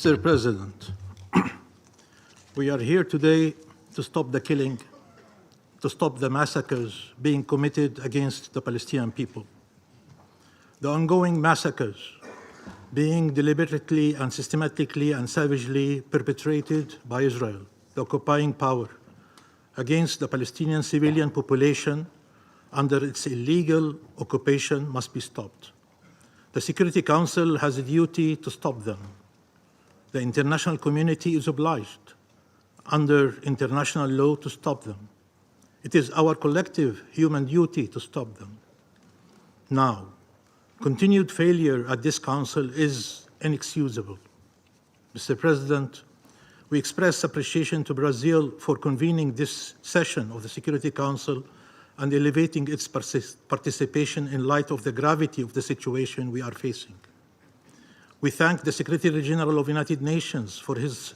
Mr. President, we are here today to stop the killing, to stop the massacres being committed against the Palestinian people. The ongoing massacres being deliberately and systematically and savagely perpetrated by Israel, the occupying power, against the Palestinian civilian population under its illegal occupation must be stopped. The Security Council has a duty to stop them. The international community is obliged under international law to stop them. It is our collective human duty to stop them. Now, continued failure at this Council is inexcusable. Mr. President, we express appreciation to Brazil for convening this session of the Security Council and elevating its participation in light of the gravity of the situation we are facing. We thank the Secretary General of the United Nations for his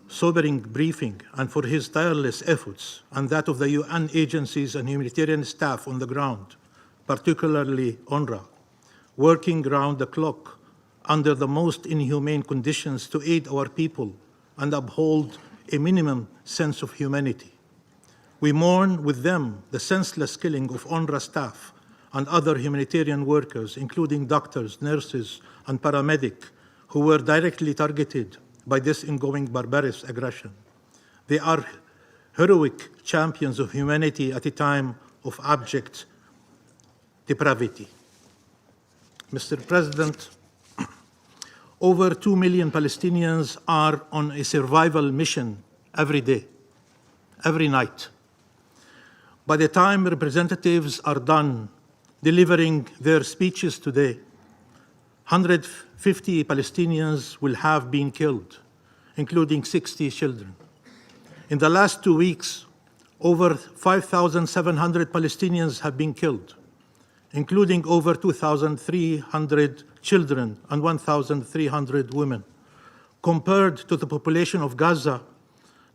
sobering briefing and for his tireless efforts, and that of the UN agencies and humanitarian staff on the ground, particularly UNRWA, working round the clock under the most inhumane conditions to aid our people and uphold a minimum sense of humanity. We mourn with them the senseless killing of UNRWA staff and other humanitarian workers, including doctors, nurses, and paramedics, who were directly targeted by this ongoing barbarous aggression. They are heroic champions of humanity at a time of abject depravity. Mr. President, over 2 million Palestinians are on a survival mission every day, every night. By the time representatives are done delivering their speeches today, 150 Palestinians will have been killed, including 60 children. In the last 2 weeks, over 5,700 Palestinians have been killed, including over 2,300 children and 1,300 women. Compared to the population of Gaza,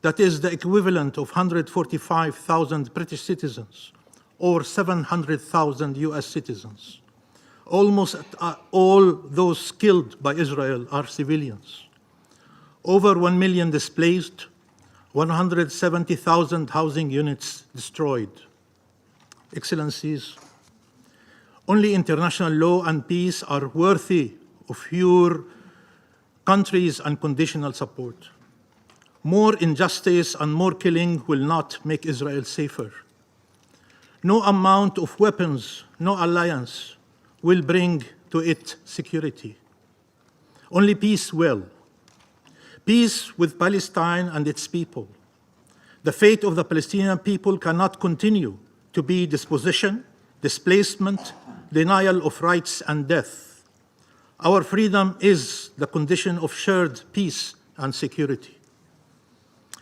that is the equivalent of 145,000 British citizens or 700,000 US citizens. Almost all those killed by Israel are civilians. Over 1 million displaced, 170,000 housing units destroyed. Excellencies, only international law and peace are worthy of your country's unconditional support. More injustice and more killing will not make Israel safer. No amount of weapons, no alliance will bring to it security. Only peace will. Peace with Palestine and its people. The fate of the Palestinian people cannot continue to be dispossession, displacement, denial of rights, and death. Our freedom is the condition of shared peace and security.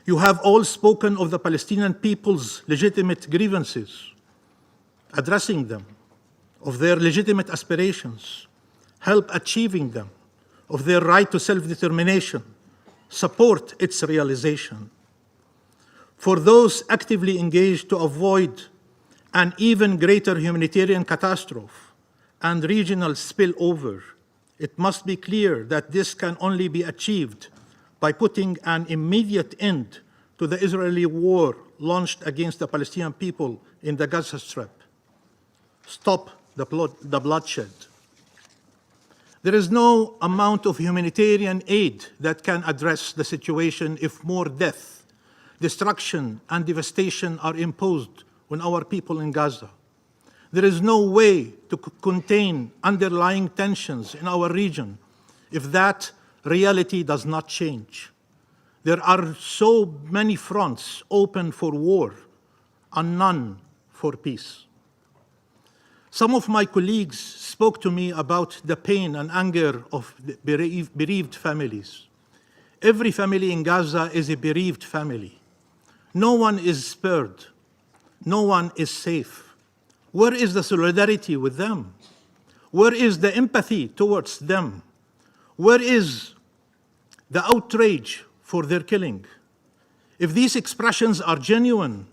You have all spoken of the Palestinian people's legitimate grievances, addressing them, of their legitimate aspirations, help achieving them, of their right to self-determination, support its realization. For those actively engaged to avoid an even greater humanitarian catastrophe and regional spillover, it must be clear that this can only be achieved by putting an immediate end to the Israeli war launched against the Palestinian people in the Gaza Strip. Stop the bloodshed. There is no amount of humanitarian aid that can address the situation if more death, destruction, and devastation are imposed on our people in Gaza. There is no way to contain underlying tensions in our region if that reality does not change. There are so many fronts open for war and none for peace. Some of my colleagues spoke to me about the pain and anger of the bereaved families. Every family in Gaza is a bereaved family. No one is spared. No one is safe. Where is the solidarity with them? Where is the empathy towards them? Where is the outrage for their killing? If these expressions are genuine,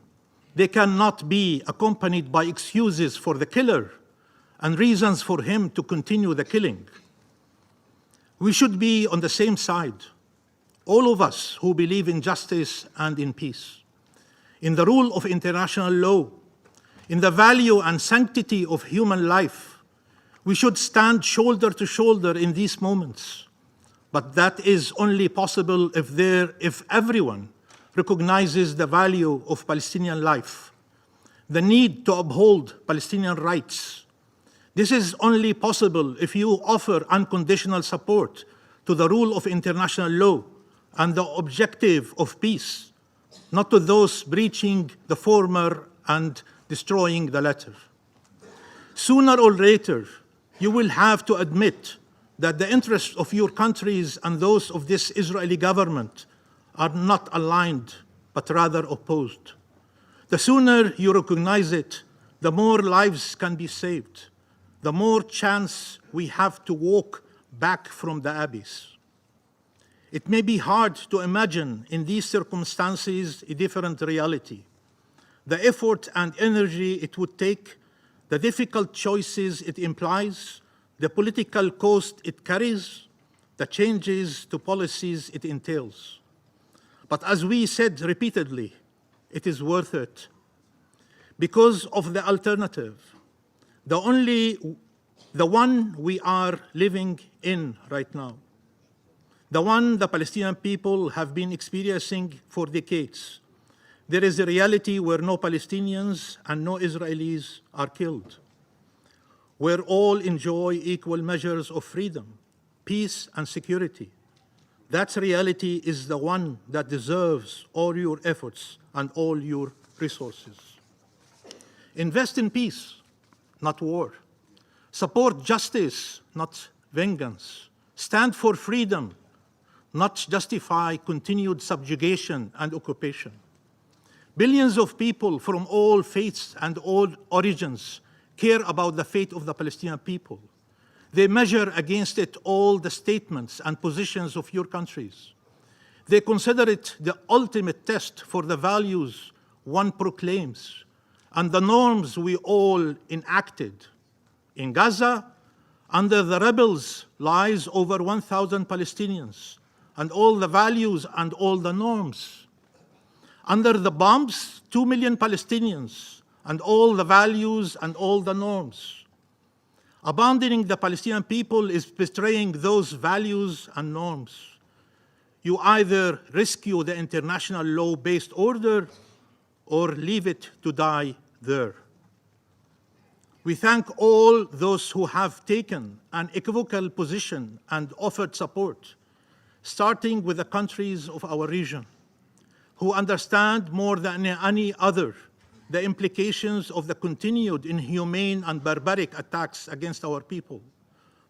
they cannot be accompanied by excuses for the killer and reasons for him to continue the killing. We should be on the same side, all of us who believe in justice and in peace, in the rule of international law, in the value and sanctity of human life. We should stand shoulder to shoulder in these moments. But that is only possible if everyone recognizes the value of Palestinian life, the need to uphold Palestinian rights. This is only possible if you offer unconditional support to the rule of international law and the objective of peace, not to those breaching the former and destroying the latter. Sooner or later, you will have to admit that the interests of your countries and those of this Israeli government are not aligned, but rather opposed. The sooner you recognize it, the more lives can be saved, the more chance we have to walk back from the abyss. It may be hard to imagine in these circumstances a different reality. The effort and energy it would take, the difficult choices it implies, the political cost it carries, the changes to policies it entails. But as we said repeatedly, it is worth it because of the alternative, the one we are living in right now, the one the Palestinian people have been experiencing for decades. There is a reality where no Palestinians and no Israelis are killed, where all enjoy equal measures of freedom, peace, and security. That reality is the one that deserves all your efforts and all your resources. Invest in peace, not war. Support justice, not vengeance. Stand for freedom, not justify continued subjugation and occupation. Billions of people from all faiths and all origins care about the fate of the Palestinian people. They measure against it all the statements and positions of your countries. They consider it the ultimate test for the values one proclaims and the norms we all enacted. In Gaza, under the rebels lies over 1,000 Palestinians and all the values and all the norms. Under the bombs, 2 million Palestinians and all the values and all the norms. Abandoning the Palestinian people is betraying those values and norms. You either rescue the international law-based order or leave it to die there. We thank all those who have taken an equivocal position and offered support, starting with the countries of our region, who understand more than any other the implications of the continued inhumane and barbaric attacks against our people,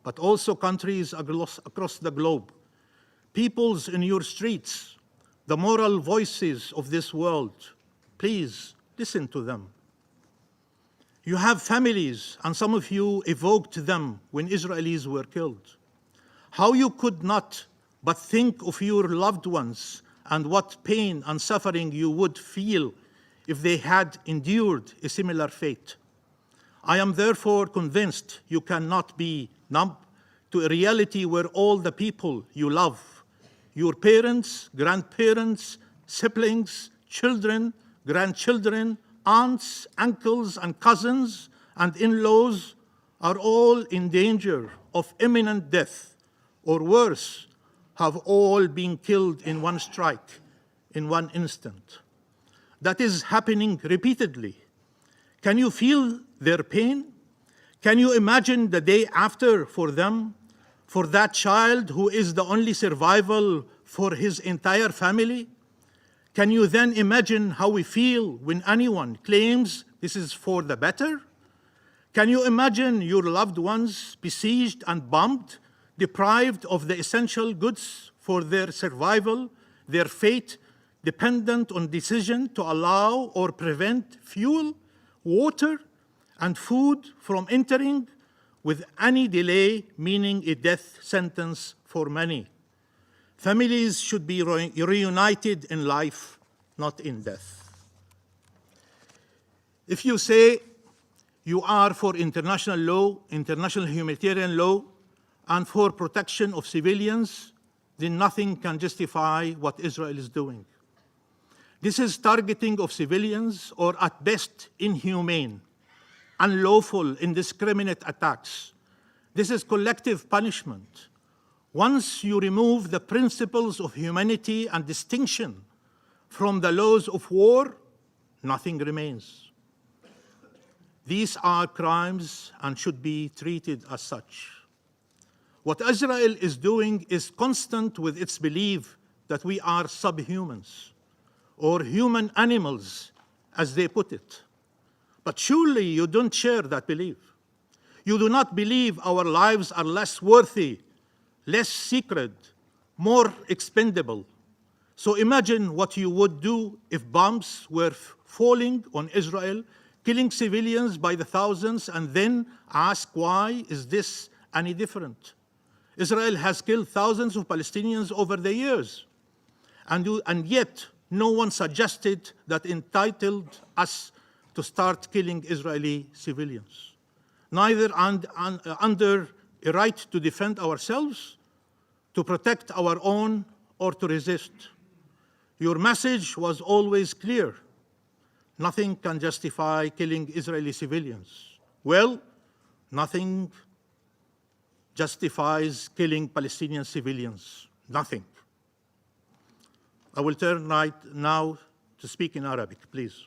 but also countries across the globe, peoples in your streets, the moral voices of this world. Please listen to them. You have families, and some of you evoked them when Israelis were killed. How you could not but think of your loved ones and what pain and suffering you would feel if they had endured a similar fate. I am therefore convinced you cannot be numb to a reality where all the people you love, your parents, grandparents, siblings, children, grandchildren, aunts, uncles, and cousins, and in-laws are all in danger of imminent death, or worse, have all been killed in one strike, in one instant. That is happening repeatedly. Can you feel their pain? Can you imagine the day after for them, for that child who is the only survival for his entire family? Can you then imagine how we feel when anyone claims this is for the better? Can you imagine your loved ones besieged and bombed, deprived of the essential goods for their survival, their fate dependent on decision to allow or prevent fuel, water, and food from entering, with any delay meaning a death sentence for many? Families should be reunited in life, not in death. If you say you are for international law, international humanitarian law, and for protection of civilians, then nothing can justify what Israel is doing. This is targeting of civilians, or at best inhumane, unlawful, indiscriminate attacks. This is collective punishment. Once you remove the principles of humanity and distinction from the laws of war, nothing remains. These are crimes and should be treated as such. What Israel is doing is consistent with its belief that we are subhumans, or human animals, as they put it. But surely you don't share that belief. You do not believe our lives are less worthy, less sacred, more expendable. So imagine what you would do if bombs were falling on Israel, killing civilians by the thousands, and then ask, why is this any different? Israel has killed thousands of Palestinians over the years, and yet no one suggested that entitled us to start killing Israeli civilians, neither under a right to defend ourselves, to protect our own, or to resist. Your message was always clear. Nothing can justify killing Israeli civilians. Well, nothing justifies killing Palestinian civilians. Nothing. I will turn right now to speak in Arabic, please.